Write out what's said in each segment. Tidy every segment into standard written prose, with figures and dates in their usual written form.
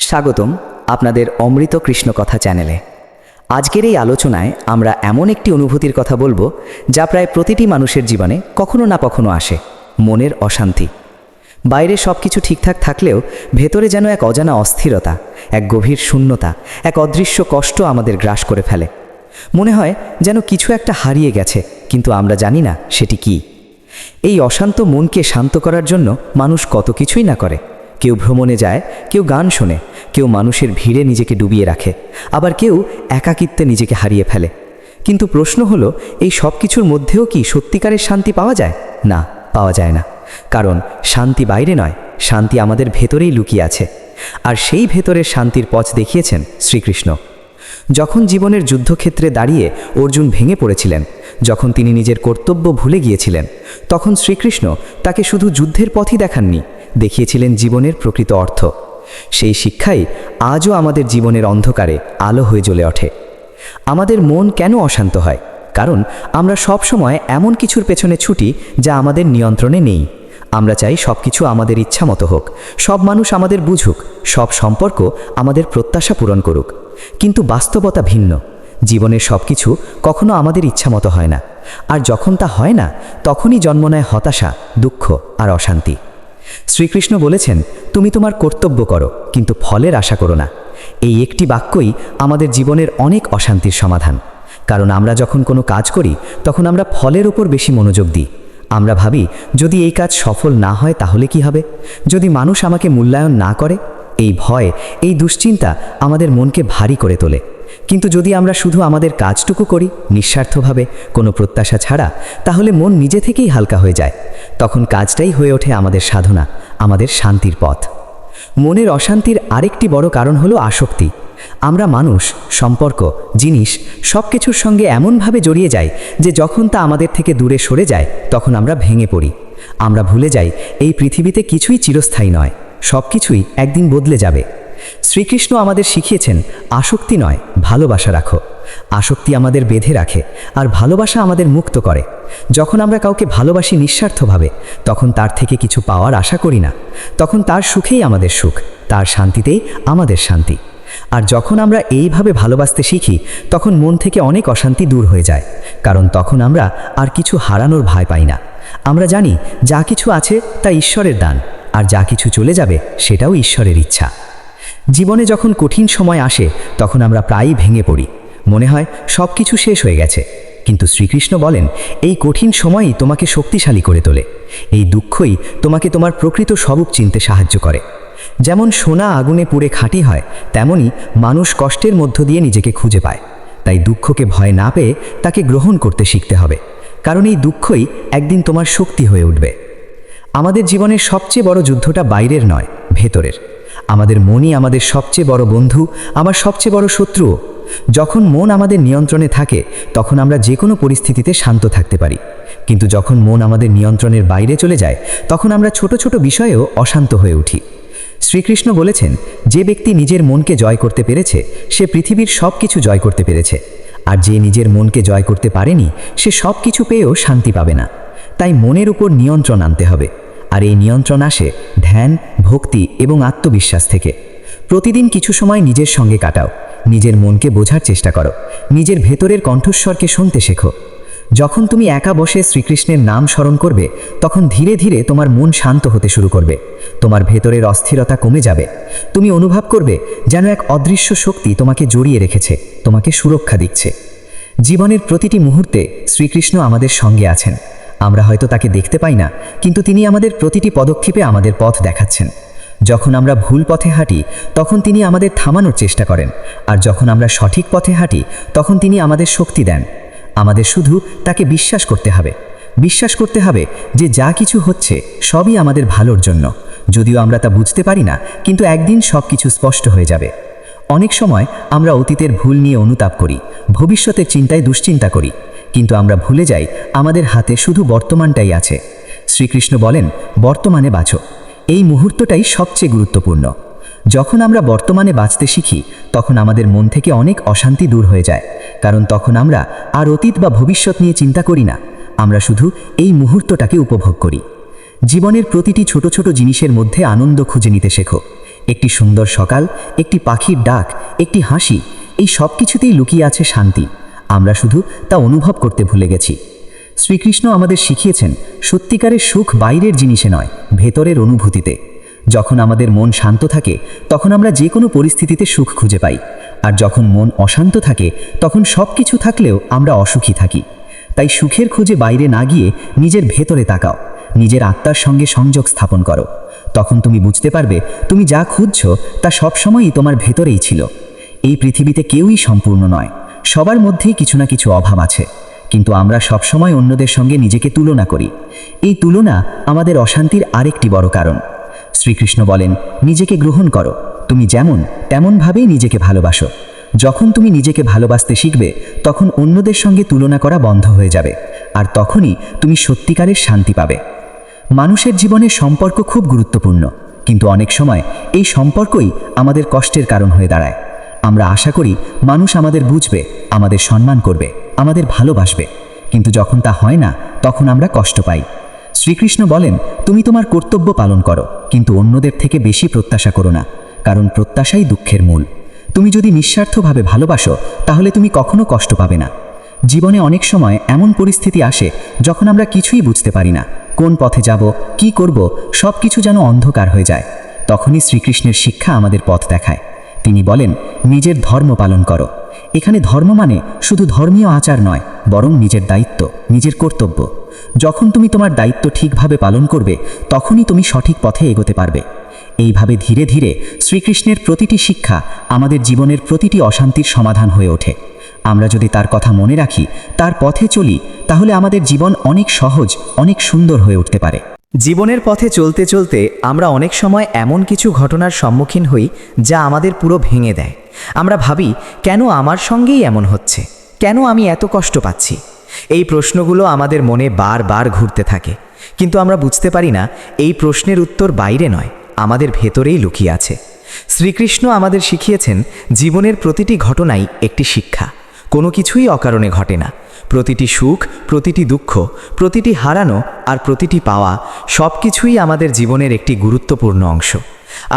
স্বাগতম আপনাদের অমৃত কৃষ্ণ কথা চ্যানেলে। আজকের এই আলোচনায় আমরা এমন একটি অনুভূতির কথা বলবো যা প্রায় প্রতিটি মানুষের জীবনে কখনো না কখনো আসে, মনের অশান্তি। বাইরে সব কিছু ঠিকঠাক থাকলেও ভেতরে যেন এক অজানা অস্থিরতা, এক গভীর শূন্যতা, এক অদৃশ্য কষ্ট আমাদের গ্রাস করে ফেলে। মনে হয় যেন কিছু একটা হারিয়ে গেছে, কিন্তু আমরা জানি না সেটি কি। এই অশান্ত মনকে শান্ত করার জন্য মানুষ কত কিছুই না করে। কেউ ভ্রমণে যায়, কেউ গান শোনে, কেউ মানুষের ভিড়ে নিজেকে ডুবিয়ে রাখে, আবার কেউ একাকিত্বে নিজেকে হারিয়ে ফেলে। কিন্তু প্রশ্ন হলো, এই সব কিছুর মধ্যেও কি সত্যিকারের শান্তি পাওয়া যায়? না, পাওয়া যায় না। কারণ শান্তি বাইরে নয়, শান্তি আমাদের ভেতরেই লুকিয়ে আছে। আর সেই ভেতরের শান্তির পথ দেখিয়েছেন শ্রীকৃষ্ণ। যখন জীবনের যুদ্ধক্ষেত্রে দাঁড়িয়ে অর্জুন ভেঙে পড়েছিলেন, যখন তিনি নিজের কর্তব্য ভুলে গিয়েছিলেন, তখন শ্রীকৃষ্ণ তাকে শুধু যুদ্ধের পথই দেখাননি, দেখিয়েছিলেন জীবনের প্রকৃত অর্থ। সেই শিক্ষাই আজও আমাদের জীবনের অন্ধকারে আলো হয়ে জ্বলে ওঠে। আমাদের মন কেন অশান্ত হয়? কারণ আমরা সব সময় এমন কিছুর পেছনে ছুটি যা আমাদের নিয়ন্ত্রণে নেই। আমরা চাই সব কিছু আমাদের ইচ্ছা মতো হোক, সব মানুষ আমাদের বুঝুক, সব সম্পর্ক আমাদের প্রত্যাশা পূরণ করুক। কিন্তু বাস্তবতা ভিন্ন। জীবনের সব কিছু কখনো আমাদের ইচ্ছা মতো হয় না। আর যখন তা হয় না, তখনই জন্ম নেয় হতাশা, দুঃখ আর অশান্তি। শ্রীকৃষ্ণ বলেছেন, তুমি তোমার কর্তব্য করো, কিন্তু ফলের আশা করো না। এই একটি বাক্যই আমাদের জীবনের অনেক অশান্তির সমাধান। কারণ আমরা যখন কোনো কাজ করি, তখন আমরা ফলের উপর বেশি মনোযোগ দিই। আমরা ভাবি, যদি এই কাজ সফল না হয় তাহলে কি হবে? যদি মানুষ আমাকে মূল্যায়ন না করে? এই ভয়, এই দুশ্চিন্তা আমাদের মনকে ভারী করে তোলে। কিন্তু যদি আমরা শুধু আমাদের কাজটুকু করি নিঃস্বার্থভাবে, কোনো প্রত্যাশা ছাড়া, তাহলে মন নিজে থেকেই হালকা হয়ে যায়। তখন কাজটাই হয়ে ওঠে আমাদের সাধনা, আমাদের শান্তির পথ। মনের অশান্তির আরেকটি বড় কারণ হলো আসক্তি। আমরা মানুষ, সম্পর্ক, জিনিস সব কিছুর সঙ্গে এমনভাবে জড়িয়ে যাই যে যখন তা আমাদের থেকে দূরে সরে যায়, তখন আমরা ভেঙে পড়ি। আমরা ভুলে যাই এই পৃথিবীতে কিছুই চিরস্থায়ী নয়, সব কিছুই একদিন বদলে যাবে। শ্রীকৃষ্ণ আমাদের শিখিয়েছেন, আসক্তি নয়, ভালোবাসা রাখো। আসক্তি আমাদের বেঁধে রাখে, আর ভালোবাসা আমাদের মুক্ত করে। যখন আমরা কাউকে ভালোবাসি নিঃস্বার্থভাবে, তখন তার থেকে কিছু পাওয়ার আশা করি না। তখন তার সুখেই আমাদের সুখ, তার শান্তিতেই আমাদের শান্তি। আর যখন আমরা এইভাবে ভালোবাসতে শিখি, তখন মন থেকে অনেক অশান্তি দূর হয়ে যায়। কারণ তখন আমরা আর কিছু হারানোর ভয় পাই না। আমরা জানি যা কিছু আছে তা ঈশ্বরের দান, আর যা কিছু চলে যাবে সেটাও ঈশ্বরের ইচ্ছা। জীবনে যখন কঠিন সময় আসে, তখন আমরা প্রায়ই ভেঙে পড়ি। মনে হয় সব কিছু শেষ হয়ে গেছে। কিন্তু শ্রীকৃষ্ণ বলেন, এই কঠিন সময়ই তোমাকে শক্তিশালী করে তোলে। এই দুঃখই তোমাকে তোমার প্রকৃত স্বরূপ চিনতে সাহায্য করে। যেমন সোনা আগুনে পুড়ে খাঁটি হয়, তেমনি মানুষ কষ্টের মধ্য দিয়ে নিজেকে খুঁজে পায়। তাই দুঃখকে ভয় না পেয়ে তাকে গ্রহণ করতে শিখতে হবে। কারণ এই দুঃখই একদিন তোমার শক্তি হয়ে উঠবে। আমাদের জীবনের সবচেয়ে বড় যুদ্ধটা বাইরের নয়, ভেতরের। আমাদের মনই আমাদের সবচেয়ে বড় বন্ধু, আমার সবচেয়ে বড় শত্রুও। যখন মন আমাদের নিয়ন্ত্রণে থাকে, তখন আমরা যে কোনো পরিস্থিতিতে শান্ত থাকতে পারি। কিন্তু যখন মন আমাদের নিয়ন্ত্রণের বাইরে চলে যায়, তখন আমরা ছোট ছোট বিষয়েও অশান্ত হয়ে উঠি। শ্রীকৃষ্ণ বলেছেন, যে ব্যক্তি নিজের মনকে জয় করতে পেরেছে, সে পৃথিবীর সব কিছু জয় করতে পেরেছে। আর যে নিজের মনকে জয় করতে পারেনি, সে সব কিছু পেয়েও শান্তি পাবে না। তাই মনের উপর নিয়ন্ত্রণ আনতে হবে। আর এই নিয়ন্ত্রণ আসে ধ্যান, ভক্তি এবং আত্মবিশ্বাস থেকে। প্রতিদিন কিছু সময় নিজের সঙ্গে কাটাও, নিজের মনকে বোঝার চেষ্টা করো, নিজের ভেতরের কণ্ঠস্বরকে শুনতে শেখো। যখন তুমি একা বসে শ্রীকৃষ্ণের নাম স্মরণ করবে, তখন ধীরে ধীরে তোমার মন শান্ত হতে শুরু করবে। তোমার ভেতরের অস্থিরতা কমে যাবে। তুমি অনুভব করবে যেন এক অদৃশ্য শক্তি তোমাকে জড়িয়ে রেখেছে, তোমাকে সুরক্ষা দিচ্ছে। জীবনের প্রতিটি মুহূর্তে শ্রীকৃষ্ণ আমাদের সঙ্গে আছেন। আমরা হয়তো তাকে দেখতে পাই না, কিন্তু তিনি আমাদের প্রতিটি পদক্ষেপে আমাদের পথ দেখাচ্ছেন। যখন আমরা ভুল পথে হাঁটি, তখন তিনি আমাদের থামানোর চেষ্টা করেন। আর যখন আমরা সঠিক পথে হাঁটি, তখন তিনি আমাদের শক্তি দেন। আমাদের শুধু তাকে বিশ্বাস করতে হবে। বিশ্বাস করতে হবে যে যা কিছু হচ্ছে সবই আমাদের ভালোর জন্য। যদিও আমরা তা বুঝতে পারি না, কিন্তু একদিন সব কিছু স্পষ্ট হয়ে যাবে। অনেক সময় আমরা অতীতের ভুল নিয়ে অনুতাপ করি, ভবিষ্যতের চিন্তায় দুশ্চিন্তা করি, কিন্তু আমরা ভুলে যাই আমাদের হাতে শুধু বর্তমানটাই আছে। শ্রীকৃষ্ণ বলেন, বর্তমানে বাঁচো। এই মুহূর্তটাই সবচেয়ে গুরুত্বপূর্ণ। যখন আমরা বর্তমানে বাঁচতে শিখি, তখন আমাদের মন থেকে অনেক অশান্তি দূর হয়ে যায়। কারণ তখন আমরা আর অতীত বা ভবিষ্যৎ নিয়ে চিন্তা করি না, আমরা শুধু এই মুহূর্তটাকে উপভোগ করি। জীবনের প্রতিটি ছোট ছোট জিনিসের মধ্যে আনন্দ খুঁজে নিতে শেখো। একটি সুন্দর সকাল, একটি পাখির ডাক, একটি হাসি, এই সব কিছুতেই লুকিয়ে আছে শান্তি। আমরা শুধু তা অনুভব করতে ভুলে গেছি। শ্রীকৃষ্ণ আমাদের শিখিয়েছেন সত্যিকারের সুখ বাইরের জিনিসে নয়, ভেতরের অনুভূতিতে। যখন আমাদের মন শান্ত থাকে তখন আমরা যে কোনো পরিস্থিতিতে সুখ খুঁজে পাই, আর যখন মন অশান্ত থাকে তখন সব কিছু থাকলেও আমরা অসুখী থাকি। তাই সুখের খোঁজে বাইরে না গিয়ে নিজের ভেতরে তাকাও, নিজের আত্মার সঙ্গে সংযোগ স্থাপন করো। তখন তুমি বুঝতে পারবে তুমি যা খুঁজছো তা সবসময়ই তোমার ভেতরেই ছিল। এই পৃথিবীতে কেউই সম্পূর্ণ নয়, সবার মধ্যেই কিছু না কিছু অভাব আছে, কিন্তু আমরা সবসময় অন্যদের সঙ্গে নিজেকে তুলনা করি। এই তুলনা আমাদের অশান্তির আরেকটি বড় কারণ। শ্রীকৃষ্ণ বলেন, নিজেকে গ্রহণ করো, তুমি যেমন তেমনভাবেই নিজেকে ভালোবাসো। যখন তুমি নিজেকে ভালোবাসতে শিখবে তখন অন্যদের সঙ্গে তুলনা করা বন্ধ হয়ে যাবে, আর তখনই তুমি সত্যিকারের শান্তি পাবে। মানুষের জীবনে সম্পর্ক খুব গুরুত্বপূর্ণ, কিন্তু অনেক সময় এই সম্পর্কই আমাদের কষ্টের কারণ হয়ে দাঁড়ায়। আমরা আশা করি মানুষ আমাদের বুঝবে, আমাদের সম্মান করবে, আমাদের ভালোবাসবে, কিন্তু যখন তা হয় না তখন আমরা কষ্ট পাই। শ্রীকৃষ্ণ বলেন, তুমি তোমার কর্তব্য পালন করো, কিন্তু অন্যদের থেকে বেশি প্রত্যাশা করো না, কারণ প্রত্যাশাই দুঃখের মূল। তুমি যদি নিঃস্বার্থভাবে ভালোবাসো তাহলে তুমি কখনো কষ্ট পাবে না। জীবনে অনেক সময় এমন পরিস্থিতি আসে যখন আমরা কিছুই বুঝতে পারি না, কোন পথে যাব, কি করব, সব কিছু যেন অন্ধকার হয়ে যায়। তখনই শ্রীকৃষ্ণের শিক্ষা আমাদের পথ দেখায়। তিনি বলেন, নিজের ধর্ম পালন করো। এখানে ধর্ম মানে শুধু ধর্মীয় আচার নয়, বরং নিজের দায়িত্ব, নিজের কর্তব্য। যখন তুমি তোমার দায়িত্ব ঠিকভাবে পালন করবে তখনই তুমি সঠিক পথে এগোতে পারবে। এইভাবে ধীরে ধীরে শ্রীকৃষ্ণের প্রতিটি শিক্ষা আমাদের জীবনের প্রতিটি অশান্তির সমাধান হয়ে ওঠে। আমরা যদি তার কথা মনে রাখি, তার পথে চলি, তাহলে আমাদের জীবন অনেক সহজ, অনেক সুন্দর হয়ে উঠতে পারে। জীবনের পথে চলতে চলতে আমরা অনেক সময় এমন কিছু ঘটনার সম্মুখীন হই যা আমাদের পুরো ভেঙে দেয়। আমরা ভাবি, কেন আমার সঙ্গেই এমন হচ্ছে, কেন আমি এত কষ্ট পাচ্ছি? এই প্রশ্নগুলো আমাদের মনে বারবার ঘুরতে থাকে, কিন্তু আমরা বুঝতে পারি না এই প্রশ্নের উত্তর বাইরে নয়, আমাদের ভেতরেই লুকিয়ে আছে। শ্রীকৃষ্ণ আমাদের শিখিয়েছেন জীবনের প্রতিটি ঘটনাই একটি শিক্ষা, কোনো কিছুই অকারণে ঘটে না। প্রতিটি সুখ, প্রতিটি দুঃখ, প্রতিটি হারানো আর প্রতিটি পাওয়া সব কিছুই আমাদের জীবনের একটি গুরুত্বপূর্ণ অংশ।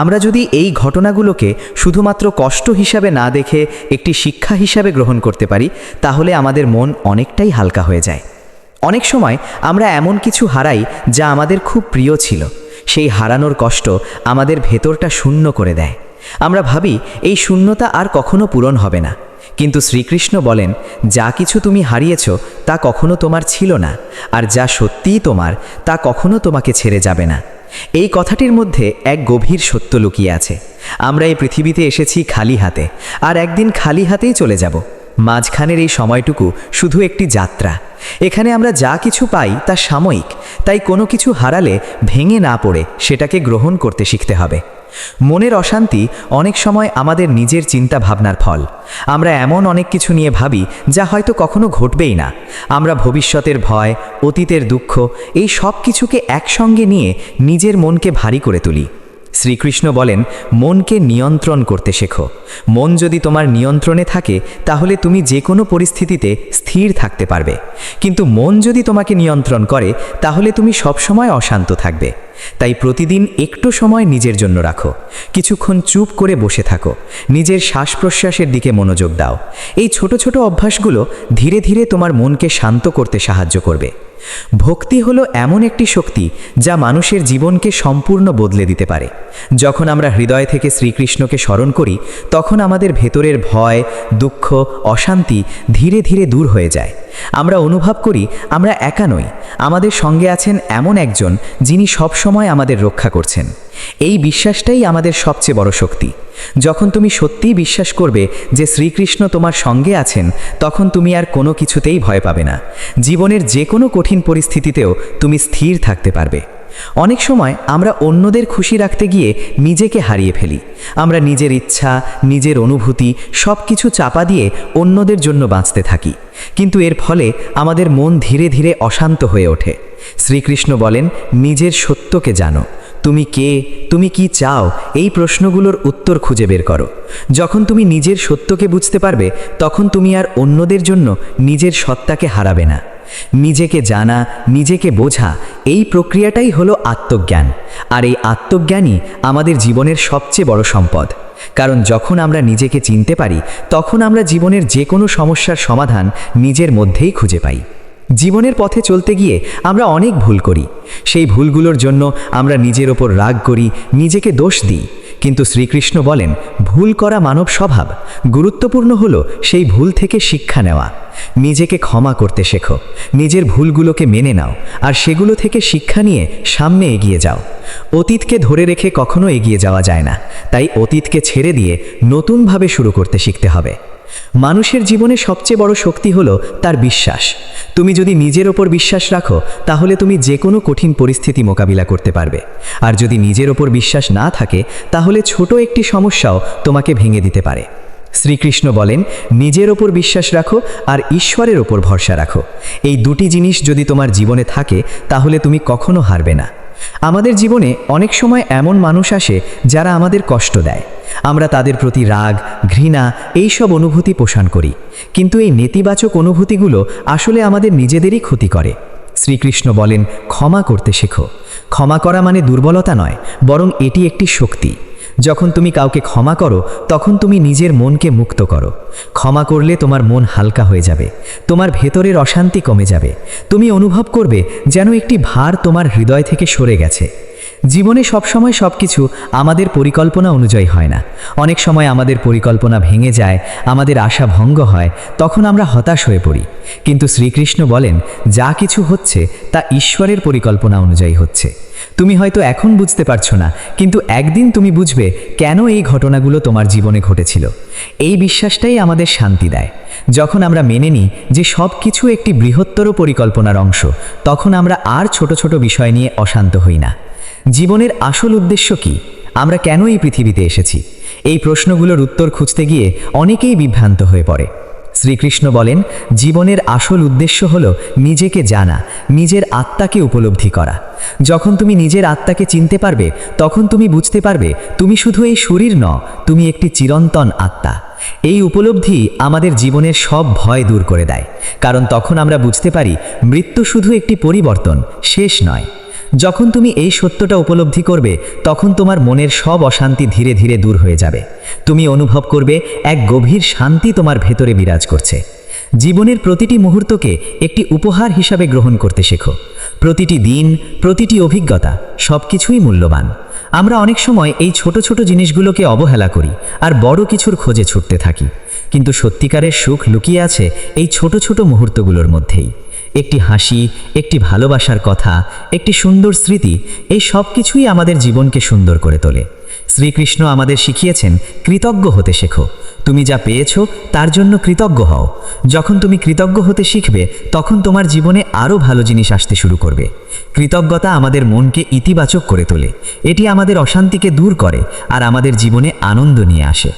আমরা যদি এই ঘটনাগুলোকে শুধুমাত্র কষ্ট হিসাবে না দেখে একটি শিক্ষা হিসাবে গ্রহণ করতে পারি, তাহলে আমাদের মন অনেকটাই হালকা হয়ে যায়। অনেক সময় আমরা এমন কিছু হারাই যা আমাদের খুব প্রিয় ছিল। সেই হারানোর কষ্ট আমাদের ভেতরটা শূন্য করে দেয়। আমরা ভাবি এই শূন্যতা আর কখনো পূরণ হবে না, কিন্তু শ্রীকৃষ্ণ বলেন, যা কিছু তুমি হারিয়েছ তা কখনো তোমার ছিল না, আর যা সত্যিই তোমার তা কখনো তোমাকে ছেড়ে যাবে না। এই কথাটির মধ্যে এক গভীর সত্য লুকিয়ে আছে। আমরা এই পৃথিবীতে এসেছি খালি হাতে, আর একদিন খালি হাতেই চলে যাব। মাঝখানের এই সময়টুকু শুধু একটি যাত্রা। এখানে আমরা যা কিছু পাই তা সাময়িক, তাই কোনো কিছু হারালে ভেঙে না পড়ে সেটাকে গ্রহণ করতে শিখতে হবে। মনের অশান্তি অনেক সময় আমাদের নিজের চিন্তা ভাবনার ফল। আমরা এমন অনেক কিছু নিয়ে ভাবি যা হয়তো কখনো ঘটবেই না। আমরা ভবিষ্যতের ভয়, অতীতের দুঃখ, এই সব কিছুকে একসঙ্গে নিয়ে নিজের মনকে ভারী করে তুলি। শ্রীকৃষ্ণ বলেন, মনকে নিয়ন্ত্রণ করতে শেখো। মন যদি তোমার নিয়ন্ত্রণে থাকে তাহলে তুমি যে কোনো পরিস্থিতিতে স্থির থাকতে পারবে, কিন্তু মন যদি তোমাকে নিয়ন্ত্রণ করে তাহলে তুমি সবসময় অশান্ত থাকবে। তাই প্রতিদিন একটু সময় নিজের জন্য রাখো, কিছুক্ষণ চুপ করে বসে থাকো, নিজের শ্বাস প্রশ্বাসের দিকে মনোযোগ দাও। এই ছোট ছোট অভ্যাসগুলো ধীরে ধীরে তোমার মনকে শান্ত করতে সাহায্য করবে। ভক্তি হলো এমন একটি শক্তি যা মানুষের জীবনকে সম্পূর্ণ বদলে দিতে পারে। যখন আমরা হৃদয় থেকে শ্রীকৃষ্ণকে স্মরণ করি তখন আমাদের ভেতরের ভয়, দুঃখ, অশান্তি ধীরে ধীরে দূর হয়ে যায়। আমরা অনুভব করি আমরা একা নই, আমাদের সঙ্গে আছেন এমন একজন যিনি সবসময় আমাদের রক্ষা করছেন। এই বিশ্বাসটাই আমাদের সবচেয়ে বড় শক্তি। যখন তুমি সত্যিই বিশ্বাস করবে যে শ্রীকৃষ্ণ তোমার সঙ্গে আছেন, তখন তুমি আর কোনো কিছুতেই ভয় পাবে না। জীবনের যে কোনো কঠিন পরিস্থিতিতেও তুমি স্থির থাকতে পারবে। অনেক সময় আমরা অন্যদের খুশি রাখতে গিয়ে নিজেকে হারিয়ে ফেলি। আমরা নিজের ইচ্ছা, নিজের অনুভূতি সব কিছু চাপা দিয়ে অন্যদের জন্য বাঁচতে থাকি, কিন্তু এর ফলে আমাদের মন ধীরে ধীরে অশান্ত হয়ে ওঠে। শ্রীকৃষ্ণ বলেন, নিজের সত্যকে জানো। তুমি কে, তুমি কি চাও, এই প্রশ্নগুলোর উত্তর খুঁজে বের করো। যখন তুমি নিজের সত্যকে বুঝতে পারবে তখন তুমি আর অন্যদের জন্য নিজের সত্তাকে হারাবে না। নিজেকে জানা, নিজেকে বোঝা, এই প্রক্রিয়াটাই হলো আত্মজ্ঞান। আর এই আত্মজ্ঞানই আমাদের জীবনের সবচেয়ে বড় সম্পদ। কারণ যখন আমরা নিজেকে চিনতে পারি, তখন আমরা জীবনের যে কোনো সমস্যার সমাধান নিজের মধ্যেই খুঁজে পাই। জীবনের পথে চলতে গিয়ে আমরা অনেক ভুল করি। সেই ভুলগুলোর জন্য আমরা নিজের ওপর রাগ করি, নিজেকে দোষ দিই। কিন্তু শ্রীকৃষ্ণ বলেন, ভুল করা মানব স্বভাব, গুরুত্বপূর্ণ হলো সেই ভুল থেকে শিক্ষা নেওয়া। নিজেকে ক্ষমা করতে শেখো, নিজের ভুলগুলোকে মেনে নাও, আর সেগুলো থেকে শিক্ষা নিয়ে সামনে এগিয়ে যাও। অতীতকে ধরে রেখে কখনো এগিয়ে যাওয়া যায় না, তাই অতীতকে ছেড়ে দিয়ে নতুনভাবে শুরু করতে শিখতে হবে। মানুষের জীবনে সবচেয়ে বড় শক্তি হলো তার বিশ্বাস। তুমি যদি নিজের ওপর বিশ্বাস রাখো, তাহলে তুমি যে কোনো কঠিন পরিস্থিতি মোকাবিলা করতে পারবে। আর যদি নিজের ওপর বিশ্বাস না থাকে, তাহলে ছোট একটি সমস্যাও তোমাকে ভেঙে দিতে পারে। শ্রীকৃষ্ণ বলেন, নিজের ওপর বিশ্বাস রাখো আর ঈশ্বরের ওপর ভরসা রাখো। এই দুটি জিনিস যদি তোমার জীবনে থাকে, তাহলে তুমি কখনো হারবে না। আমাদের জীবনে অনেক সময় এমন মানুষ আসে যারা আমাদের কষ্ট দেয়। আমরা তাদের প্রতি রাগ, ঘৃণা এইসব অনুভূতি পোষণ করি। কিন্তু এই নেতিবাচক অনুভূতিগুলো আসলে আমাদের নিজেদেরই ক্ষতি করে। শ্রীকৃষ্ণ বলেন, ক্ষমা করতে শেখো। ক্ষমা করা মানে দুর্বলতা নয়, বরং এটি একটি শক্তি। যখন তুমি কাউকে ক্ষমা করো, তখন তুমি নিজের মনকে মুক্ত করো। ক্ষমা করলে তোমার মন হালকা হয়ে যাবে, তোমার ভেতরের অশান্তি কমে যাবে। তুমি অনুভব করবে যেন একটি ভার তোমার হৃদয় থেকে সরে গেছে। জীবনে সবসময় সবকিছু আমাদের পরিকল্পনা অনুযায়ী হয় না। অনেক সময় আমাদের পরিকল্পনা ভেঙে যায়, আমাদের আশা ভঙ্গ হয়, তখন আমরা হতাশ হয়ে পড়ি। কিন্তু শ্রীকৃষ্ণ বলেন, যা কিছু হচ্ছে তা ঈশ্বরের পরিকল্পনা অনুযায়ী হচ্ছে। তুমি হয়তো এখন বুঝতে পারছো না, কিন্তু একদিন তুমি বুঝবে কেন এই ঘটনাগুলো তোমার জীবনে ঘটেছিল। এই বিশ্বাসটাই আমাদের শান্তি দেয়। যখন আমরা মেনে নিই যে সব কিছু একটি বৃহত্তর পরিকল্পনার অংশ, তখন আমরা আর ছোট ছোট বিষয় নিয়ে অশান্ত হই না। জীবনের আসল উদ্দেশ্য কি? আমরা কেন এই পৃথিবীতে এসেছি? এই প্রশ্নগুলোর উত্তর খুঁজতে গিয়ে অনেকেই বিভ্রান্ত হয়ে পড়ে। শ্রীকৃষ্ণ বলেন, জীবনের আসল উদ্দেশ্য হলো নিজেকে জানা, নিজের আত্মাকে উপলব্ধি করা। যখন তুমি নিজের আত্মাকে চিনতে পারবে, তখন তুমি বুঝতে পারবে তুমি শুধু এই শরীর নও, তুমি একটি চিরন্তন আত্মা। এই উপলব্ধি আমাদের জীবনের সব ভয় দূর করে দেয়। কারণ তখন আমরা বুঝতে পারি মৃত্যু শুধু একটি পরিবর্তন, শেষ নয়। যখন তুমি এই সত্যটা উপলব্ধি করবে, তখন তোমার মনের সব অশান্তি ধীরে ধীরে দূর হয়ে যাবে। তুমি অনুভব করবে এক গভীর শান্তি তোমার ভেতরে বিরাজ করছে। জীবনের প্রতিটি মুহূর্তকে একটি উপহার হিসাবে গ্রহণ করতে শেখো। প্রতিটি দিন, প্রতিটি অভিজ্ঞতা সব কিছুই মূল্যবান। আমরা অনেক সময় এই ছোট ছোট জিনিসগুলোকে অবহেলা করি আর বড় কিছুর খোঁজে ছুটতে থাকি। কিন্তু সত্যিকারের সুখ লুকিয়ে আছে এই ছোট ছোট মুহূর্তগুলোর মধ্যেই। একটি হাসি, একটি ভালোবাসার কথা, একটি সুন্দর স্মৃতি, এই সব কিছুই আমাদের জীবনকে সুন্দর করে তোলে। শ্রীকৃষ্ণ আমাদের শিখিয়েছেন, কৃতজ্ঞ হতে শেখো। তুমি যা পেয়েছো তার জন্য কৃতজ্ঞ হও। যখন তুমি কৃতজ্ঞ হতে শিখবে, তখন তোমার জীবনে আরও ভালো জিনিস আসতে শুরু করবে। কৃতজ্ঞতা আমাদের মনকে ইতিবাচক করে তোলে। এটি আমাদের অশান্তিকে দূর করে আর আমাদের জীবনে আনন্দ নিয়ে আসে।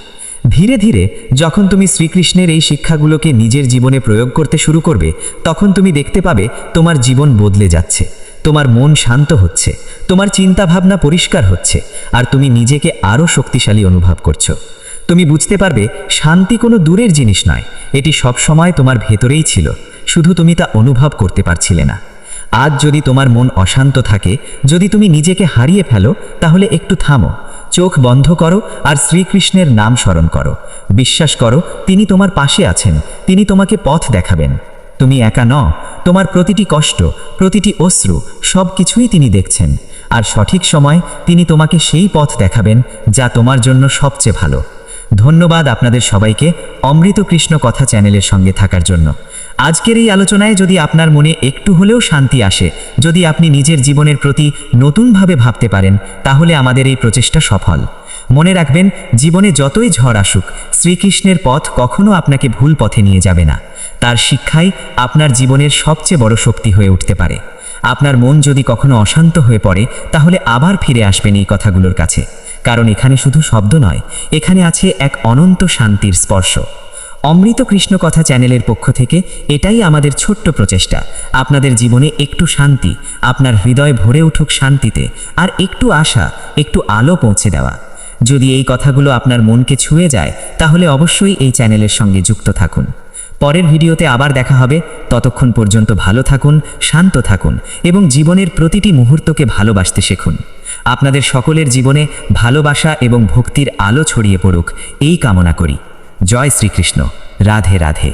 ধীরে ধীরে যখন তুমি শ্রীকৃষ্ণের এই শিক্ষাগুলোকে নিজের জীবনে প্রয়োগ করতে শুরু করবে, তখন তুমি দেখতে পাবে তোমার জীবন বদলে যাচ্ছে। তোমার মন শান্ত হচ্ছে, তোমার চিন্তাভাবনা পরিষ্কার হচ্ছে, আর তুমি নিজেকে আরও শক্তিশালী অনুভব করছো। তুমি বুঝতে পারবে শান্তি কোনো দূরের জিনিস নয়, এটি সবসময় তোমার ভেতরেই ছিল, শুধু তুমি তা অনুভব করতে পারছিলে না। আজ যদি তোমার মন অশান্ত থাকে, যদি তুমি নিজেকে হারিয়ে ফেলো, তাহলে একটু থামো, চোখ বন্ধ করো আর শ্রীকৃষ্ণের নাম স্মরণ করো। বিশ্বাস করো, তিনি তোমার পাশে আছেন, তিনি তোমাকে পথ দেখাবেন। তুমি একা নও, তোমার প্রতিটি কষ্ট, প্রতিটি অশ্রু সব কিছুই তিনি দেখছেন। আর সঠিক সময় তিনি তোমাকে সেই পথ দেখাবেন যা তোমার জন্য সবচেয়ে ভালো। ধন্যবাদ আপনাদের সবাইকে অমৃত কৃষ্ণ কথা চ্যানেলের সঙ্গে থাকার জন্য। আজকের এই আলোচনায় যদি আপনার মনে একটু হলেও শান্তি আসে, যদি আপনি নিজের জীবনের প্রতি নতুনভাবে ভাবতে পারেন, তাহলে আমাদের এই প্রচেষ্টা সফল। মনে রাখবেন, জীবনে যতই ঝড় আসুক, শ্রীকৃষ্ণের পথ কখনো আপনাকে ভুল পথে নিয়ে যাবে না। তার শিক্ষাই আপনার জীবনের সবচেয়ে বড় শক্তি হয়ে উঠতে পারে। আপনার মন যদি কখনো অশান্ত হয়ে পড়ে, তাহলে আবার ফিরে আসবেন এই কথাগুলোর কাছে। কারণ এখানে শুধু শব্দ নয়, এখানে আছে এক অনন্ত শান্তির স্পর্শ। অমৃত কৃষ্ণ কথা চ্যানেলের পক্ষ থেকে এটাই আমাদের ছোট্ট প্রচেষ্টা, আপনাদের জীবনে একটু শান্তি, আপনার হৃদয় ভরে উঠুক শান্তিতে, আর একটু আশা, একটু আলো পৌঁছে দেওয়া। যদি এই কথাগুলো আপনার মনকে ছুঁয়ে যায়, তাহলে অবশ্যই এই চ্যানেলের সঙ্গে যুক্ত থাকুন। পরের ভিডিওতে আবার দেখা হবে। ততক্ষণ পর্যন্ত ভালো থাকুন, শান্ত থাকুন এবং জীবনের প্রতিটি মুহূর্তকে ভালোবাসতে শিখুন। আপনাদের সকলের জীবনে ভালোবাসা এবং ভক্তির আলো ছড়িয়ে পড়ুক এই কামনা করি। জয় শ্রীকৃষ্ণ। রাধে রাধে।